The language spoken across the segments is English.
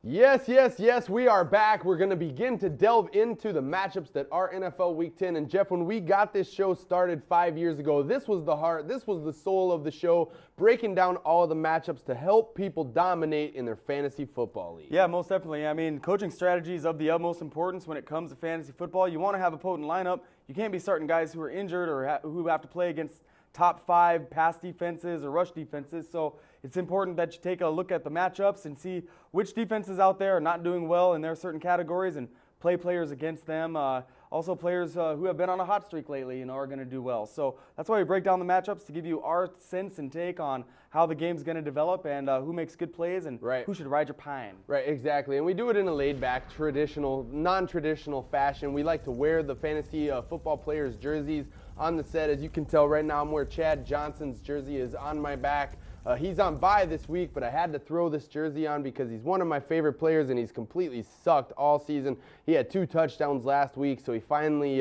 Yes, yes, yes, we are back. We're going to begin to delve into the matchups that are NFL Week 10. And Jeff, when we got this show started 5 years ago, this was the heart, this was the soul of the show, breaking down all of the matchups to help people dominate in their fantasy football league. Yeah, most definitely. I mean, coaching strategy is of the utmost importance when it comes to fantasy football. You want to have a potent lineup. You can't be starting guys who are injured or who have to play against top 5 pass defenses or rush defenses. So it's important that you take a look at the matchups and see which defenses out there are not doing well in their certain categories and play players against them. Also players who have been on a hot streak lately, are going to do well. So that's why we break down the matchups to give you our sense and take on how the game's going to develop and who makes good plays and who should ride your pine. Right, exactly. And we do it in a laid-back, traditional, non-traditional fashion. We like to wear the fantasy football players' jerseys on the set. As you can tell right now, I'm wearing Chad Johnson's jersey is on my back. He's on bye this week, but I had to throw this jersey on because he's one of my favorite players, and he's completely sucked all season. He had 2 touchdowns last week, so he finally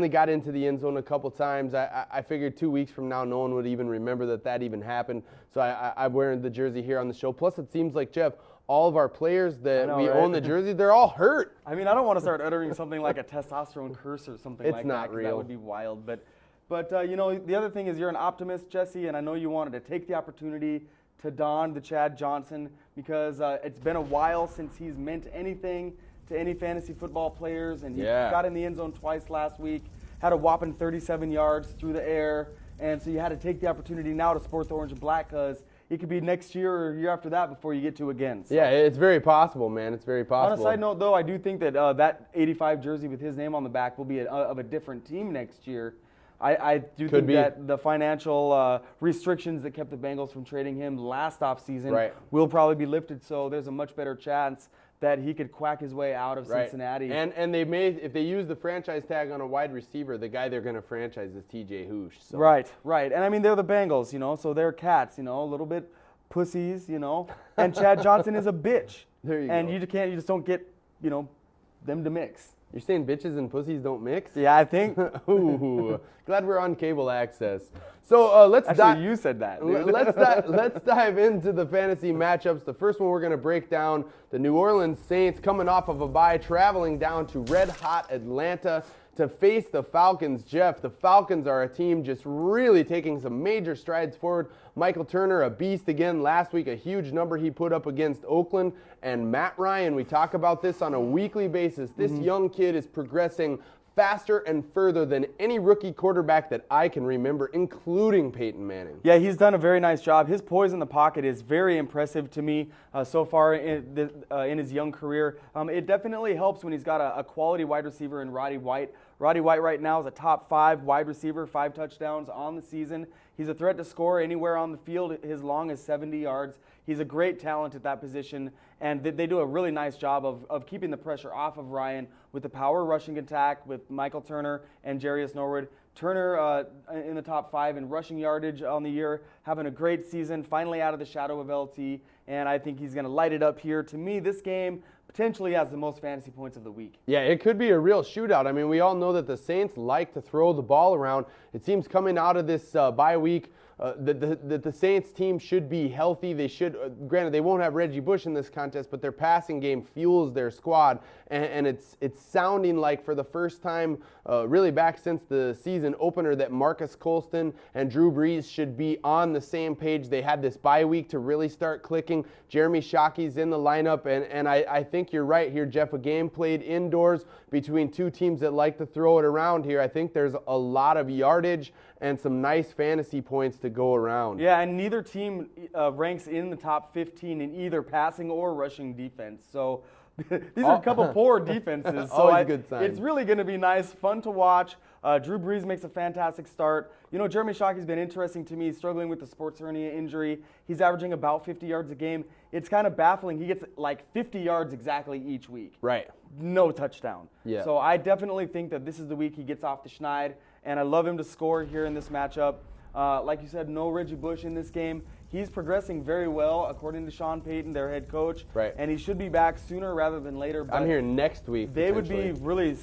got into the end zone a couple times. I figured 2 weeks from now, no one would even remember that even happened. So I'm wearing the jersey here on the show. Plus, it seems like, Jeff, all of our players that own the jersey, they're all hurt. I mean, I don't want to start uttering something like a testosterone curse or something like that. It's not real. That would be wild. But the other thing is you're an optimist, Jesse, and I know you wanted to take the opportunity to don the Chad Johnson because it's been a while since he's meant anything to any fantasy football players, and he got in the end zone twice last week, had a whopping 37 yards through the air, and so you had to take the opportunity now to sport the orange and black because it could be next year or year after that before you get to again. So. Yeah, it's very possible, man. It's very possible. On a side note, though, I do think that that 85 jersey with his name on the back will be of a different team next year. I do think that the financial restrictions that kept the Bengals from trading him last offseason will probably be lifted, so there's a much better chance that he could quack his way out of Cincinnati. And they may, if they use the franchise tag on a wide receiver, the guy they're going to franchise is TJ Hoosh. So. Right. And I mean, they're the Bengals, so they're cats, a little bit pussies, and Chad Johnson is a bitch. There you go. And you just don't get, them to mix. You're saying bitches and pussies don't mix? Yeah, I think. Ooh, glad we're on cable access. So let's Actually, you said that. Let's dive into the fantasy matchups. The first one we're going to break down, the New Orleans Saints coming off of a bye, traveling down to red-hot Atlanta to face the Falcons. Jeff, the Falcons are a team just really taking some major strides forward. Michael Turner, a beast again last week, a huge number he put up against Oakland. And Matt Ryan, we talk about this on a weekly basis. This young kid is progressing faster and further than any rookie quarterback that I can remember, including Peyton Manning. Yeah, he's done a very nice job. His poise in the pocket is very impressive to me so far in his young career. It definitely helps when he's got a quality wide receiver in Roddy White. Roddy White right now is a top 5 wide receiver, 5 touchdowns on the season. He's a threat to score anywhere on the field as long as 70 yards. He's a great talent at that position, and they do a really nice job of keeping the pressure off of Ryan with the power rushing attack with Michael Turner and Jarius Norwood. Turner in the top 5 in rushing yardage on the year, having a great season, finally out of the shadow of LT, and I think he's going to light it up here. To me, this game potentially has the most fantasy points of the week. Yeah, it could be a real shootout. I mean, we all know that the Saints like to throw the ball around. It seems coming out of this bye week, the Saints team should be healthy. They should, granted, they won't have Reggie Bush in this contest, but their passing game fuels their squad, and it's sounding like for the first time, really back since the season opener, that Marcus Colston and Drew Brees should be on the same page. They had this bye week to really start clicking. Jeremy Shockey's in the lineup, and I think you're right here, Jeff. A game played indoors between 2 teams that like to throw it around here. I think there's a lot of yardage and some nice fantasy points to go around. Yeah, and neither team ranks in the top 15 in either passing or rushing defense. So these are a couple poor defenses. So always a good sign. It's really going to be nice, fun to watch. Drew Brees makes a fantastic start. Jeremy Shockey's been interesting to me. He's struggling with the sports hernia injury. He's averaging about 50 yards a game. It's kind of baffling. He gets like 50 yards exactly each week. Right. No touchdown. Yeah. So I definitely think that this is the week he gets off the schneid, and I love him to score here in this matchup. Like you said, no Reggie Bush in this game. He's progressing very well, according to Sean Payton, their head coach. Right. And he should be back sooner rather than later. But I'm here next week. They would be really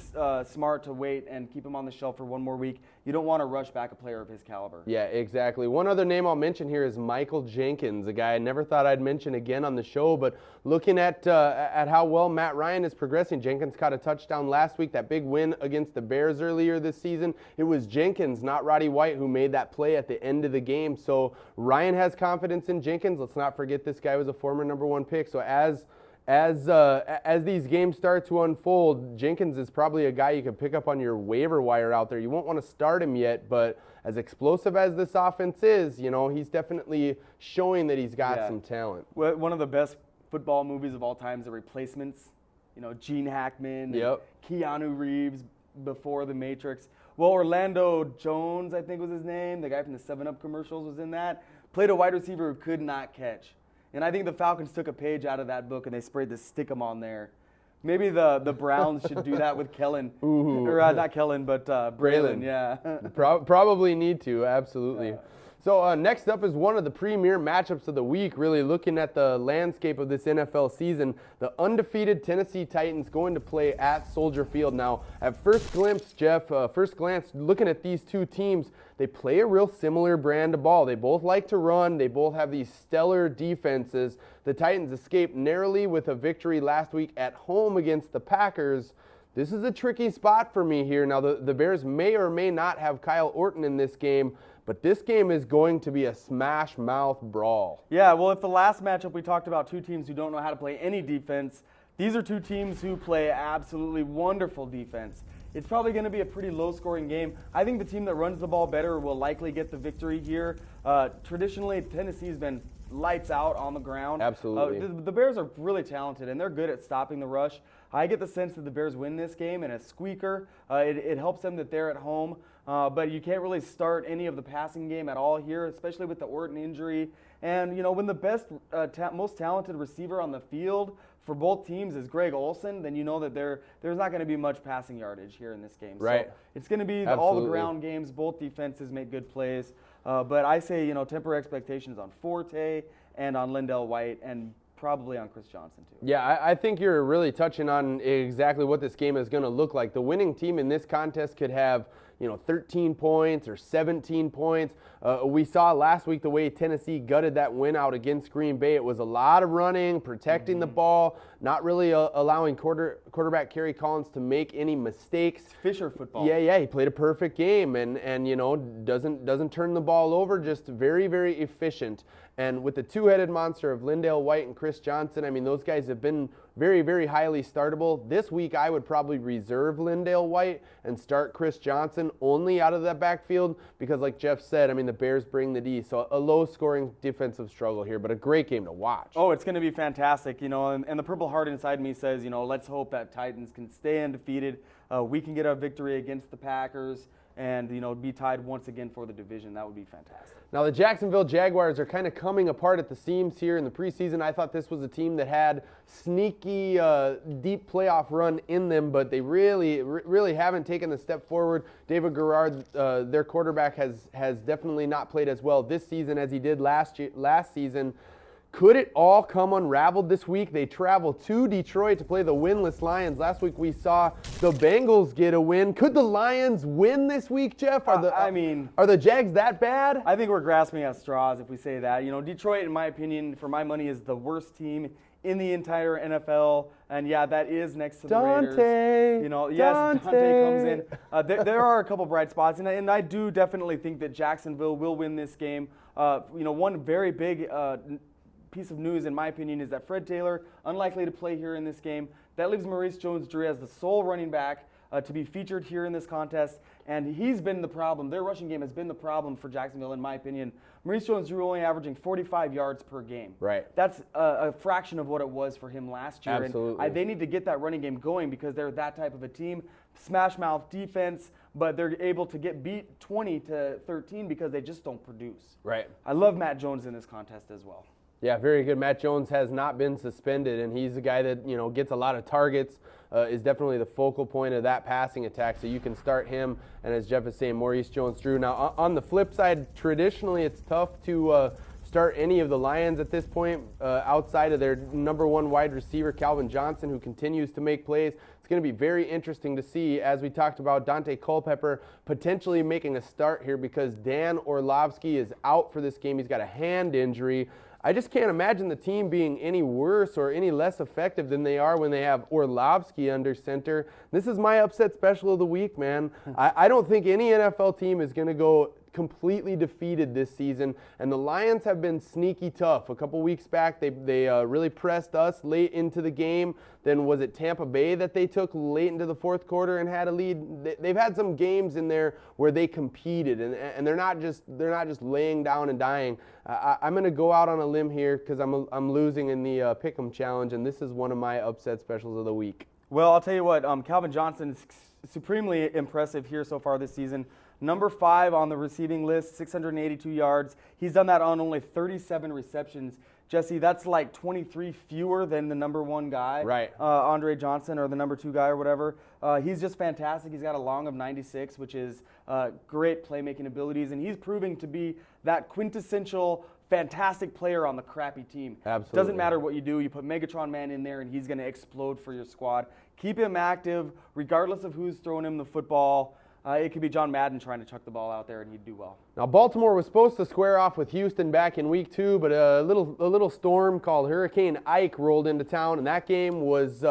smart to wait and keep him on the shelf for one more week. you don't want to rush back a player of his caliber. Yeah, exactly. One other name I'll mention here is Michael Jenkins, a guy I never thought I'd mention again on the show, but looking at how well Matt Ryan is progressing, Jenkins caught a touchdown last week, that big win against the Bears earlier this season. It was Jenkins, not Roddy White, who made that play at the end of the game. So Ryan has confidence in Jenkins. Let's not forget this guy was a former #1 pick. So as these games start to unfold, Jenkins is probably a guy you could pick up on your waiver wire out there. You won't want to start him yet, but as explosive as this offense is, he's definitely showing that he's got some talent. One of the best football movies of all time is The Replacements. Gene Hackman, and Keanu Reeves before The Matrix. Well, Orlando Jones, I think was his name, the guy from the 7-Up commercials was in that, played a wide receiver who could not catch. And I think the Falcons took a page out of that book and they sprayed the stickum on there. Maybe the Browns should do that with Kellen. Ooh. Or not Kellen, but Braylon. Yeah. Probably need to, absolutely. So next up is one of the premier matchups of the week, really looking at the landscape of this NFL season. The undefeated Tennessee Titans going to play at Soldier Field. Now, at first glance, Jeff, looking at these two teams, they play a real similar brand of ball. They both like to run. They both have these stellar defenses. The Titans escaped narrowly with a victory last week at home against the Packers. This is a tricky spot for me here. Now, the Bears may or may not have Kyle Orton in this game, but this game is going to be a smash mouth brawl. Yeah, well, if the last matchup we talked about two teams who don't know how to play any defense, these are two teams who play absolutely wonderful defense. It's probably going to be a pretty low-scoring game. I think the team that runs the ball better will likely get the victory here. Traditionally, Tennessee's been lights out on the ground. Absolutely. The Bears are really talented, and they're good at stopping the rush. I get the sense that the Bears win this game in a squeaker. It helps them that they're at home, but you can't really start any of the passing game at all here, especially with the Orton injury. And, when the best, most talented receiver on the field for both teams is Greg Olsen, then you know that there's not going to be much passing yardage here in this game. Right. So it's going to be all the ground games. Both defenses make good plays. But I say, temper expectations on Forte and on Lindell White and probably on Chris Johnson too. Yeah, I think you're really touching on exactly what this game is going to look like. The winning team in this contest could have 13 points or 17 points. We saw last week the way Tennessee gutted that win out against Green Bay. It was a lot of running, protecting the ball, not really allowing quarterback Kerry Collins to make any mistakes. Fisher football. Yeah, he played a perfect game and doesn't turn the ball over, just very, very efficient. And with the two-headed monster of Lindell White and Chris Johnson, I mean, those guys have been very, very highly startable. This week, I would probably reserve Lindell White and start Chris Johnson only out of that backfield because, like Jeff said, I mean, the Bears bring the D. So a low-scoring defensive struggle here, but a great game to watch. Oh, it's going to be fantastic, and the Purple Heart inside me says, let's hope that Titans can stay undefeated. We can get a victory against the Packers and, be tied once again for the division. That would be fantastic. Now, the Jacksonville Jaguars are kind of coming apart at the seams here in the preseason. I thought this was a team that had sneaky, deep playoff run in them, but they really haven't taken the step forward. David Garrard, their quarterback, has definitely not played as well this season as he did last season. Could it all come unraveled this week? They travel to Detroit to play the winless Lions. Last week we saw the Bengals get a win. Could the Lions win this week, Jeff? Are the Jags that bad? I think we're grasping at straws if we say that. Detroit, in my opinion, for my money, is the worst team in the entire NFL. And yeah, that is next to the Raiders. Yes, Dante comes in. There are a couple bright spots, and I do definitely think that Jacksonville will win this game. One very big piece of news, in my opinion, is that Fred Taylor, unlikely to play here in this game. That leaves Maurice Jones-Drew as the sole running back to be featured here in this contest, and he's been the problem. Their rushing game has been the problem for Jacksonville, in my opinion. Maurice Jones-Drew only averaging 45 yards per game. Right. That's a fraction of what it was for him last year. Absolutely. And they need to get that running game going because they're that type of a team. Smash mouth defense, but they're able to get beat 20-13 because they just don't produce. Right. I love Matt Jones in this contest as well. Yeah, very good. Matt Jones has not been suspended, and he's a guy that gets a lot of targets. Is definitely the focal point of that passing attack. So you can start him, and as Jeff is saying, Maurice Jones-Drew. Now, on the flip side, traditionally it's tough to start any of the Lions at this point outside of their #1 wide receiver, Calvin Johnson, who continues to make plays. It's going to be very interesting to see, as we talked about, Dante Culpepper potentially making a start here because Dan Orlovsky is out for this game. He's got a hand injury. I just can't imagine the team being any worse or any less effective than they are when they have Orlovsky under center. This is my upset special of the week, man. I don't think any NFL team is going to go completely defeated this season, and the Lions have been sneaky tough. A couple weeks back, they really pressed us late into the game. Then was it Tampa Bay that they took late into the fourth quarter and had a lead? They've had some games in there where they competed, and they're not just laying down and dying. I'm going to go out on a limb here because I'm losing in the Pick'em challenge, and this is one of my upset specials of the week. Well, I'll tell you what, Calvin Johnson is supremely impressive here so far this season. Number 5 on the receiving list, 682 yards. He's done that on only 37 receptions. Jesse, that's like 23 fewer than the #1 guy, right? Andre Johnson, or the #2 guy or whatever. He's just fantastic. He's got a long of 96, which is great playmaking abilities, and he's proving to be that quintessential fantastic player on the crappy team. Absolutely. Doesn't matter what you do. You put Megatron Man in there, and he's going to explode for your squad. Keep him active, regardless of who's throwing him the football. It could be John Madden trying to chuck the ball out there, and he'd do well. Now, Baltimore was supposed to square off with Houston back in week 2, but a little storm called Hurricane Ike rolled into town, and that game was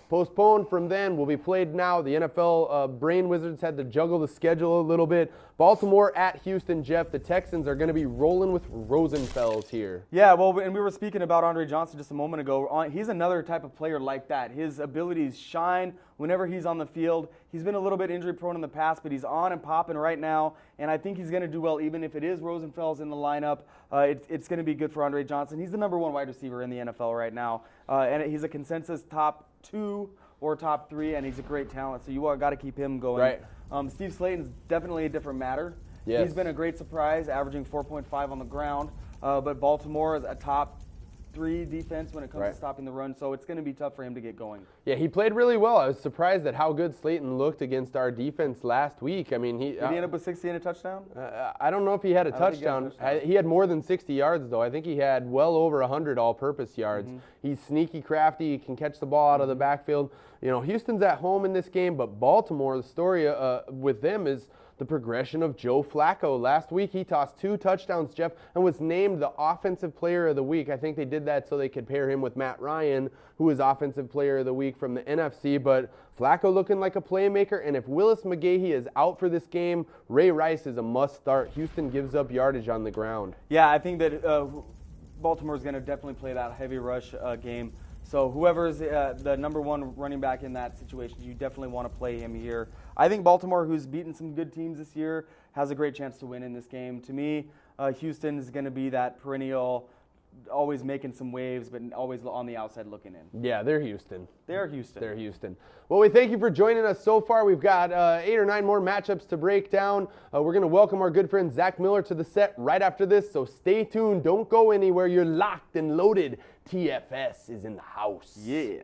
postponed from then. Will be played now. The NFL brain wizards had to juggle the schedule a little bit. Baltimore at Houston, Jeff. The Texans are going to be rolling with Rosenfels here. Yeah, well, and we were speaking about Andre Johnson just a moment ago. He's another type of player like that. His abilities shine whenever he's on the field. He's been a little bit injury prone in the past, but he's on and popping right now, and I think he's going to do well even if it is Rosenfels in the lineup. It's going to be good for Andre Johnson. He's the #1 wide receiver in the NFL right now, and he's a consensus top 2 or top 3, and he's a great talent, so you got to keep him going. Right. Steve Slayton's definitely a different matter. Yes. He's been a great surprise, averaging 4.5 on the ground, but Baltimore is a top 3 defense when it comes to stopping the run, so it's going to be tough for him to get going. Yeah, he played really well. I was surprised at how good Slayton looked against our defense last week. I mean, Did he end up with 60 and a touchdown? I don't know if he had a touchdown. He had more than 60 yards, though. I think he had well over 100 all-purpose yards. He's sneaky, crafty. He can catch the ball out of the backfield. You know, Houston's at home in this game, but Baltimore, the story with them is the progression of Joe Flacco. Last week, he tossed 2 touchdowns, Jeff, and was named the Offensive Player of the Week. I think they did that so they could pair him with Matt Ryan, who is Offensive Player of the Week from the NFC. But Flacco looking like a playmaker, and if Willis McGahee is out for this game, Ray Rice is a must-start. Houston gives up yardage on the ground. Yeah, I think that Baltimore is going to definitely play that heavy rush game. So whoever's the #1 running back in that situation, you definitely want to play him here. I think Baltimore, who's beaten some good teams this year, has a great chance to win in this game. To me, Houston is going to be that perennial, always making some waves, but always on the outside looking in. Yeah, they're Houston. They're Houston. They're Houston. Well, we thank you for joining us so far. We've got 8 or 9 more matchups to break down. We're going to welcome our good friend Zach Miller to the set right after this, so stay tuned. Don't go anywhere. You're locked and loaded. TFS is in the house. Yeah.